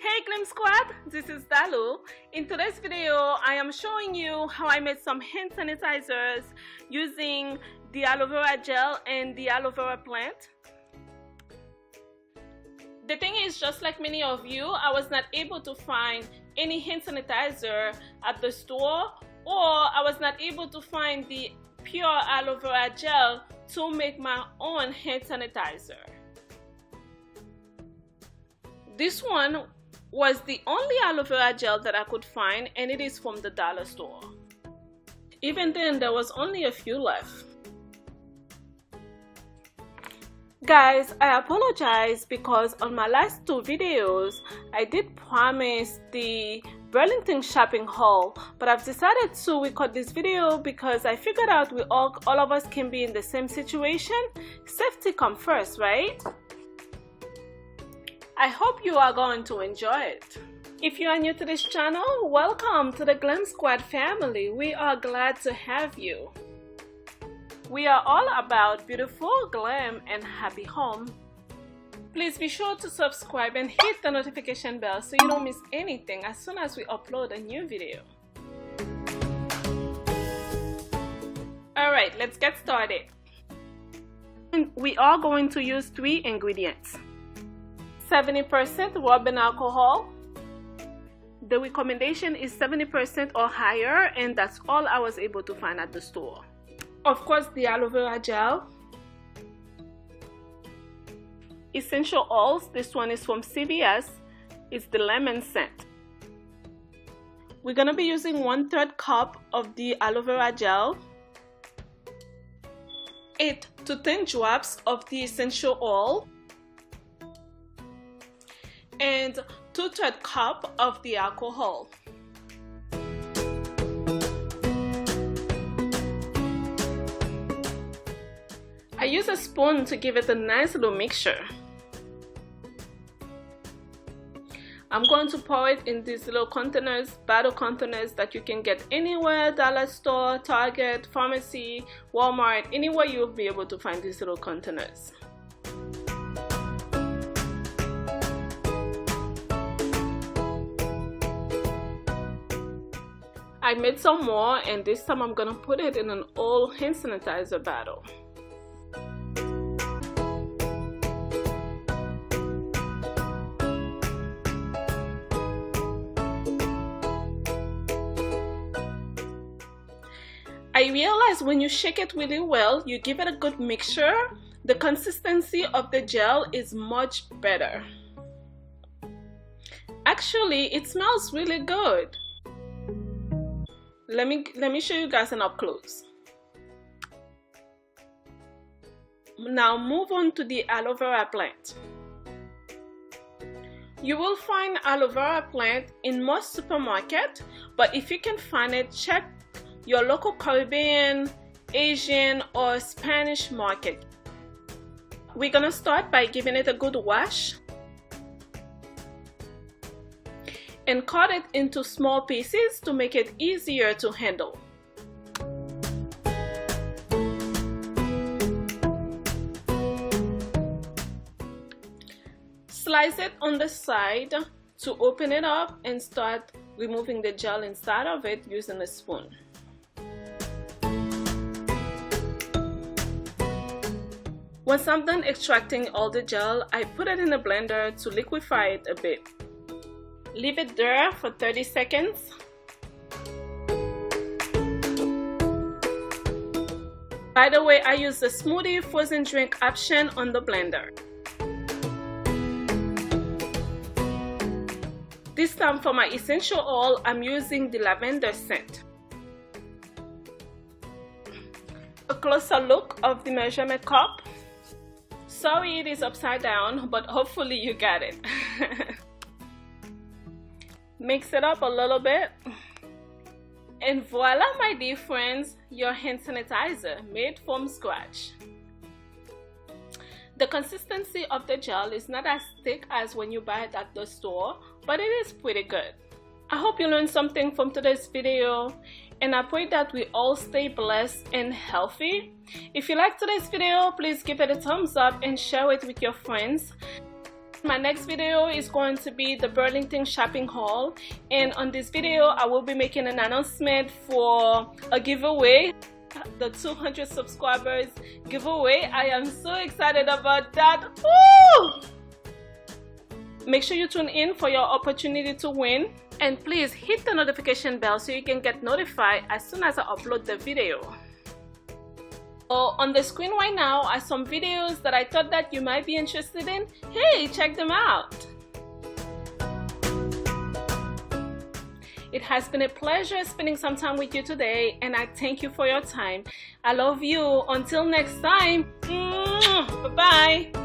Hey Glim Squad, this is Dalu. In today's video, I am showing you how I made some hand sanitizers using the aloe vera gel and the aloe vera plant. The thing is, just like many of you, I was not able to find any hand sanitizer at the store, or I was not able to find the pure aloe vera gel to make my own hand sanitizer. This one was the only aloe vera gel that I could find, and it is from the dollar store. Even then, there was only a few left. Guys, I apologize because on my last two videos I did promise the Burlington shopping haul, but I've decided to record this video because I figured out we all of us can be in the same situation. Safety comes first, right? I hope you are going to enjoy it. If you are new to this channel, welcome to the Glam Squad family. We are glad to have you. We are all about beautiful, glam, and happy home. Please be sure to subscribe and hit the notification bell so you don't miss anything as soon as we upload a new video. Alright, let's get started. We are going to use 3 ingredients. 70% rubbing alcohol. The recommendation is 70% or higher, and that's all I was able to find at the store. Of course, the aloe vera gel. Essential oils. This one is from CVS. It's the lemon scent. We're gonna be using 1/3 cup of the aloe vera gel, 8 to 10 drops of the essential oil, and 2/3 cup of the alcohol. I use a spoon to give it a nice little mixture. I'm going to pour it in these little containers, bottle containers that you can get anywhere, dollar store, Target, pharmacy, Walmart, anywhere you'll be able to find these little containers. I made some more, and this time I'm gonna put it in an old hand sanitizer bottle. I realized when you shake it really well, you give it a good mixture, the consistency of the gel is much better. Actually, it smells really good. Let me show you guys an up close. Now move on to the aloe vera plant. You will find aloe vera plant in most supermarkets, but if you can find it, check your local Caribbean, Asian, or Spanish market. We're gonna start by giving it a good wash and cut it into small pieces to make it easier to handle. Slice it on the side to open it up and start removing the gel inside of it using a spoon. Once I'm done extracting all the gel, I put it in a blender to liquefy it a bit. Leave it there for 30 seconds. By the way, I use the smoothie frozen drink option on the blender. This time for my essential oil, I'm using the lavender scent. A closer look of the measurement cup. Sorry it is upside down, but hopefully you got it. Mix it up a little bit, and voila, my dear friends, your hand sanitizer made from scratch. The consistency of the gel is not as thick as when you buy it at the store, but it is pretty good. I hope you learned something from today's video, and I pray that we all stay blessed and healthy. If you liked today's video, please give it a thumbs up and share it with your friends. My next video is going to be the Burlington shopping haul, and on this video I will be making an announcement for a giveaway, the 200 subscribers giveaway. I am so excited about that. Woo! Make sure you tune in for your opportunity to win, and please hit the notification bell so you can get notified as soon as I upload the video. On the screen right now are some videos that I thought that you might be interested in. Hey, check them out. It has been a pleasure spending some time with you today, and I thank you for your time. I love you. Until next time. Bye-bye.